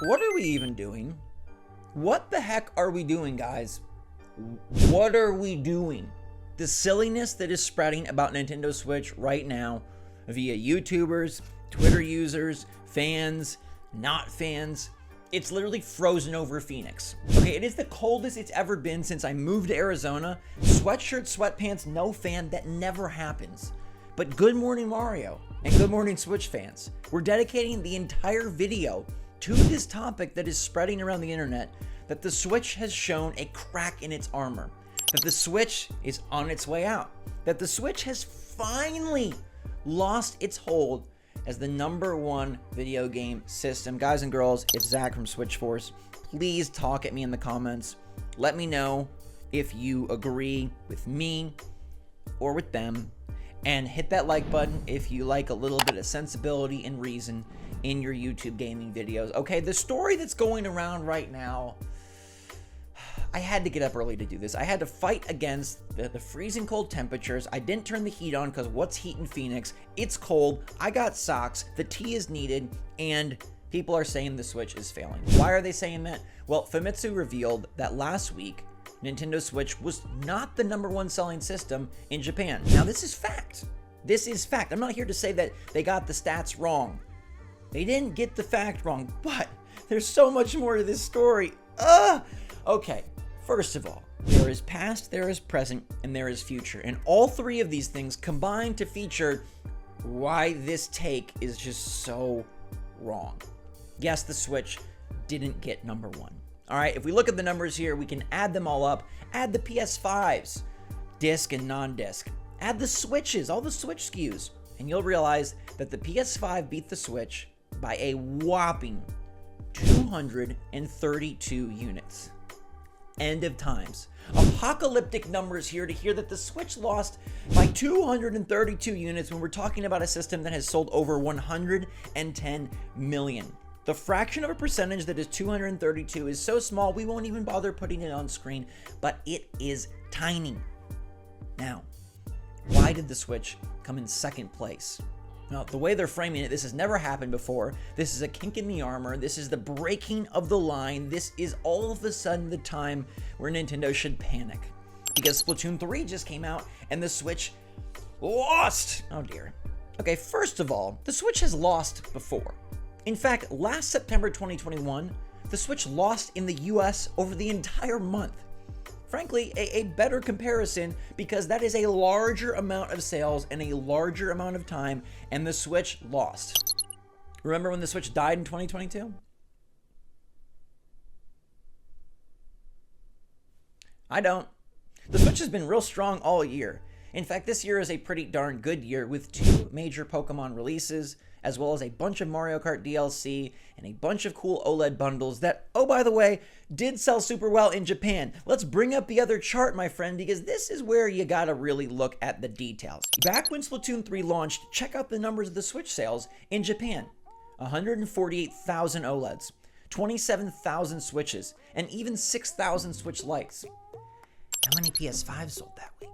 What are we even doing? What the heck are we doing, guys? What are we doing? The silliness that is spreading about Nintendo Switch right now via YouTubers, Twitter users, fans, not fans, it's literally frozen over Phoenix. Okay, it is the coldest it's ever been since I moved to Arizona. Sweatshirt, sweatpants, no fan, that never happens. But good morning, Mario, and good morning, Switch fans. We're dedicating the entire video to this topic that is spreading around the internet, that the Switch has shown a crack in its armor, that the Switch is on its way out, that the Switch has finally lost its hold as the #1 video game system. Guys and girls, it's Zach from Switch Force. Please talk at me in the comments. Let me know if you agree with me or with them, and hit that like button if you like a little bit of sensibility and reason in your YouTube gaming videos. Okay, the story that's going around right now, I had to get up early to do this. I had to fight against the freezing cold temperatures. I didn't turn the heat on because what's heat in Phoenix? It's cold. I got socks. The tea is needed, and people are saying the Switch is failing. Why are they saying that? Well, Famitsu revealed that last week, Nintendo Switch was not the #1 selling system in Japan. Now, this is fact. This is fact. I'm not here to say that they got the stats wrong. They didn't get the fact wrong, but there's so much more to this story. Okay. First of all, there is past, there is present, and there is future. And all three of these things combine to feature why this take is just so wrong. Yes, the Switch didn't get #1. All right, if we look at the numbers here, we can add them all up. Add the PS5s, disc and non-disc. Add the Switches, all the Switch SKUs, and you'll realize that the PS5 beat the Switch by a whopping 232 units. End of times. Apocalyptic numbers here to hear that the Switch lost by 232 units when we're talking about a system that has sold over 110 million. The fraction of a percentage that is 232 is so small we won't even bother putting it on screen, but it is tiny. Now, why did the Switch come in second place? Now, the way they're framing it, this has never happened before. This is a kink in the armor. This is the breaking of the line. This is all of a sudden the time where Nintendo should panic. Because Splatoon 3 just came out and the Switch lost. Oh dear. Okay, first of all, the Switch has lost before. In fact, last September 2021, the Switch lost in the US over the entire month. Frankly, a better comparison because that is a larger amount of sales and a larger amount of time, and the Switch lost. Remember when the Switch died in 2022? I don't. The Switch has been real strong all year. In fact, this year is a pretty darn good year with 2 major Pokemon releases, as well as a bunch of Mario Kart DLC and a bunch of cool OLED bundles that, oh, by the way, did sell super well in Japan. Let's bring up the other chart, my friend, because this is where you gotta really look at the details. Back when Splatoon 3 launched, check out the numbers of the Switch sales in Japan. 148,000 OLEDs, 27,000 Switches, and even 6,000 Switch Lites. How many PS5s sold that week?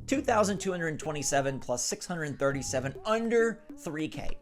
2,227 plus 637, under 3K.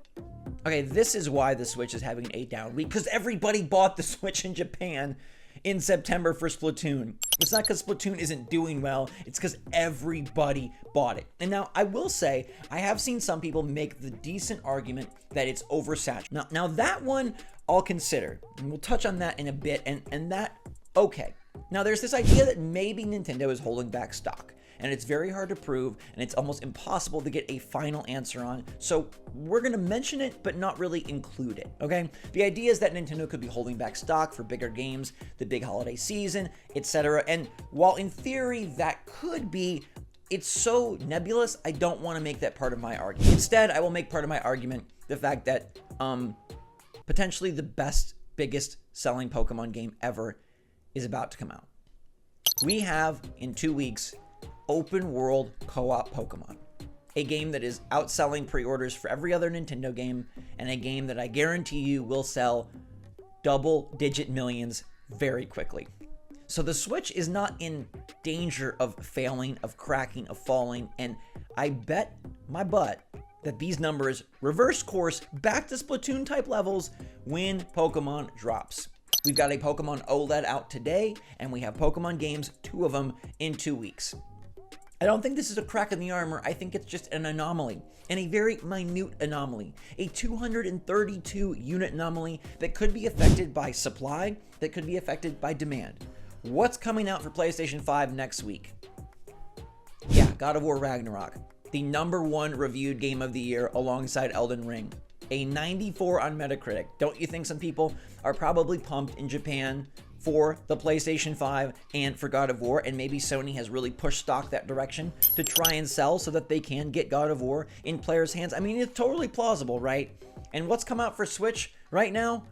Okay, this is why the Switch is having a down week, because everybody bought the Switch in Japan in September for Splatoon. It's not because Splatoon isn't doing well, it's because everybody bought it. And now, I will say, I have seen some people make the decent argument that it's oversaturated. Now that one I'll consider, and we'll touch on that in a bit, and that, okay. Now there's this idea that maybe Nintendo is holding back stock, and it's very hard to prove, and it's almost impossible to get a final answer on. So we're gonna mention it, but not really include it, okay? The idea is that Nintendo could be holding back stock for bigger games, the big holiday season, etc. And while in theory that could be, it's so nebulous, I don't wanna make that part of my argument. Instead, I will make part of my argument the fact that potentially the best, biggest selling Pokemon game ever is about to come out. We have, in 2 weeks, open world co-op Pokemon, a game that is outselling pre-orders for every other Nintendo game, and a game that I guarantee you will sell double-digit millions very quickly. So the Switch is not in danger of failing, of cracking, of falling, and I bet my butt that these numbers reverse course back to Splatoon type levels when Pokemon drops. We've got a Pokemon OLED out today, and we have Pokemon games, 2 of them, in 2 weeks. I don't think this is a crack in the armor. I think it's just an anomaly, and a very minute anomaly. A 232 unit anomaly that could be affected by supply, that could be affected by demand. What's coming out for PlayStation 5 next week? Yeah, God of War Ragnarok. The #1 reviewed game of the year alongside Elden Ring. A 94 on Metacritic. Don't you think some people are probably pumped in Japan for the PlayStation 5 and for God of War, and maybe Sony has really pushed stock that direction to try and sell so that they can get God of War in players' hands? I mean, it's totally plausible, right? And what's come out for Switch right now?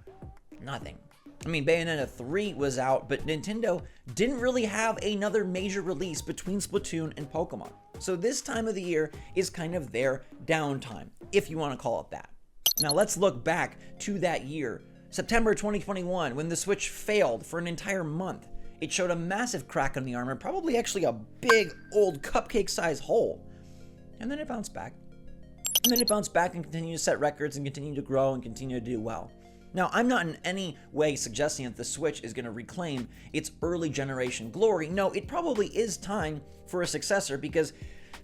Nothing. I mean, Bayonetta 3 was out, but Nintendo didn't really have another major release between Splatoon and Pokemon. So this time of the year is kind of their downtime, if you want to call it that. Now let's look back to that year, September 2021, when the Switch failed for an entire month. It showed a massive crack in the armor, probably actually a big old cupcake-sized hole. And then it bounced back. And then it bounced back and continued to set records and continue to grow and continue to do well. Now, I'm not in any way suggesting that the Switch is going to reclaim its early generation glory. No, it probably is time for a successor, because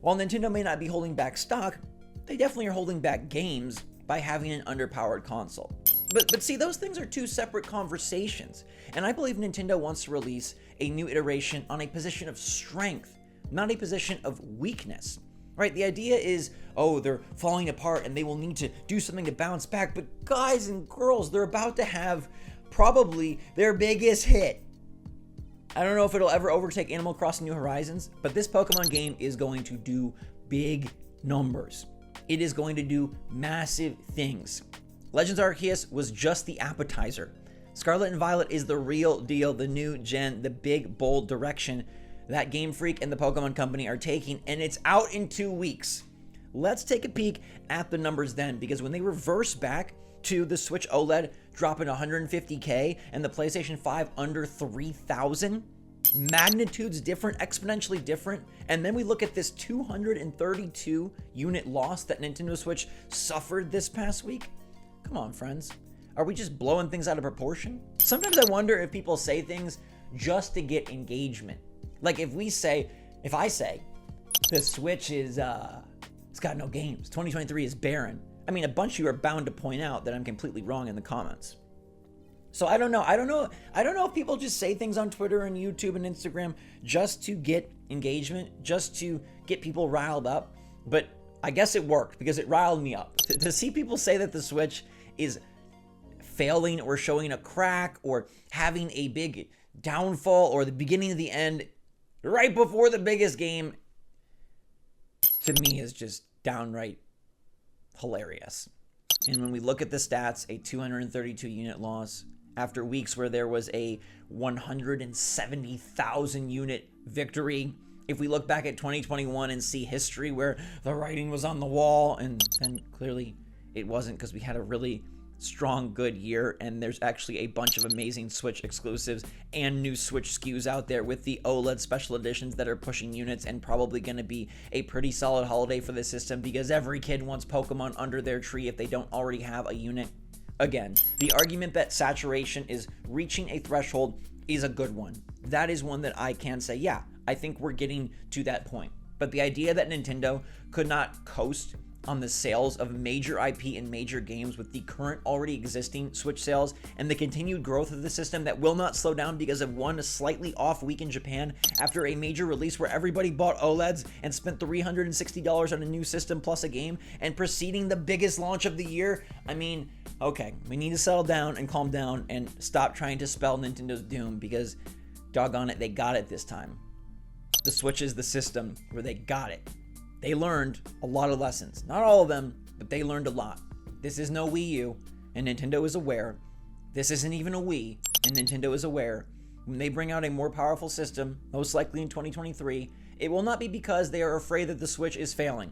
while Nintendo may not be holding back stock, they definitely are holding back games by having an underpowered console. But see, those things are two separate conversations. And I believe Nintendo wants to release a new iteration on a position of strength, not a position of weakness. Right? The idea is, oh, they're falling apart and they will need to do something to bounce back. But guys and girls, they're about to have probably their biggest hit. I don't know if it'll ever overtake Animal Crossing New Horizons, but this Pokemon game is going to do big numbers. It is going to do massive things. Legends Arceus was just the appetizer. Scarlet and Violet is the real deal, the new gen, the big, bold direction that Game Freak and the Pokemon Company are taking, and it's out in 2 weeks. Let's take a peek at the numbers then, because when they reverse back to the Switch OLED dropping 150K and the PlayStation 5 under 3,000, magnitudes different, exponentially different, and then we look at this 232 unit loss that Nintendo Switch suffered this past week. Come on, friends. Are we just blowing things out of proportion? Sometimes I wonder if people say things just to get engagement. Like if I say, the Switch is, it's got no games. 2023 is barren. I mean, a bunch of you are bound to point out that I'm completely wrong in the comments. So I don't know if people just say things on Twitter and YouTube and Instagram just to get engagement, just to get people riled up. But I guess it worked because it riled me up. To see people say that the Switch is failing or showing a crack or having a big downfall or the beginning of the end right before the biggest game, to me is just downright hilarious. And when we look at the stats, a 232 unit loss after weeks where there was a 170,000 unit victory. If we look back at 2021 and see history where the writing was on the wall, and clearly it wasn't, because we had a really strong, good year, and there's actually a bunch of amazing Switch exclusives and new Switch SKUs out there with the OLED special editions that are pushing units, and probably going to be a pretty solid holiday for the system because every kid wants Pokemon under their tree if they don't already have a unit. Again, the argument that saturation is reaching a threshold is a good one. That is one that I can say, yeah, I think we're getting to that point. But the idea that Nintendo could not coast on the sales of major IP and major games with the current already existing Switch sales and the continued growth of the system that will not slow down because of one slightly off week in Japan after a major release where everybody bought OLEDs and spent $360 on a new system plus a game and preceding the biggest launch of the year. I mean, okay, we need to settle down and calm down and stop trying to spell Nintendo's doom, because doggone it, they got it this time. The Switch is the system where they got it. They learned a lot of lessons. Not all of them, but they learned a lot. This is no Wii U, and Nintendo is aware. This isn't even a Wii, and Nintendo is aware. When they bring out a more powerful system, most likely in 2023, it will not be because they are afraid that the Switch is failing.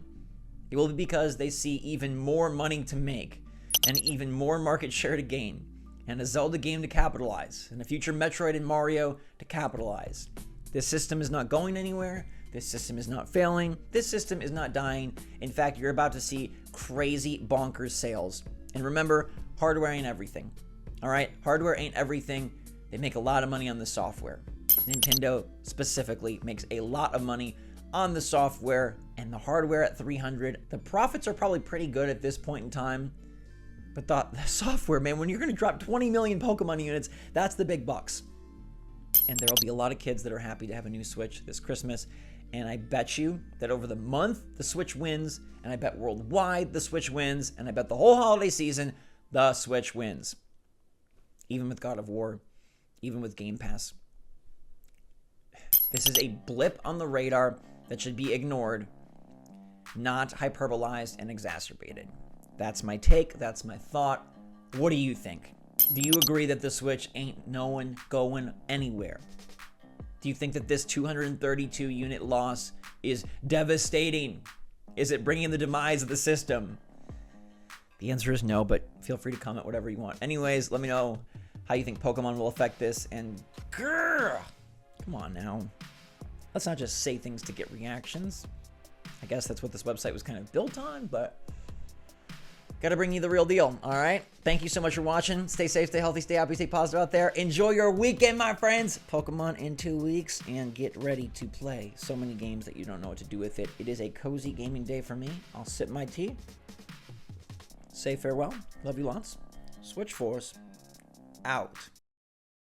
It will be because they see even more money to make, and even more market share to gain, and a Zelda game to capitalize, and a future Metroid and Mario to capitalize. This system is not going anywhere. This system is not failing. This system is not dying. In fact, you're about to see crazy bonkers sales. And remember, hardware ain't everything. All right? Hardware ain't everything. They make a lot of money on the software. Nintendo specifically makes a lot of money on the software and the hardware at 300. The profits are probably pretty good at this point in time. But the software, man, when you're going to drop 20 million Pokemon units, that's the big bucks. And there will be a lot of kids that are happy to have a new Switch this Christmas. And I bet you that over the month, the Switch wins. And I bet worldwide, the Switch wins. And I bet the whole holiday season, the Switch wins. Even with God of War, even with Game Pass. This is a blip on the radar that should be ignored, not hyperbolized and exacerbated. That's my take. That's my thought. What do you think? Do you agree that the Switch ain't going anywhere? Do you think that this 232 unit loss is devastating? Is it bringing the demise of the system? The answer is no, but feel free to comment whatever you want. Anyways, let me know how you think Pokemon will affect this. And grrr, come on now. Let's not just say things to get reactions. I guess that's what this website was kind of built on, but gotta bring you the real deal, all right? Thank you so much for watching. Stay safe, stay healthy, stay happy, stay positive out there. Enjoy your weekend, my friends. Pokemon in 2 weeks, and get ready to play so many games that you don't know what to do with it. It is a cozy gaming day for me. I'll sip my tea. Say farewell. Love you lots. Switch Force out.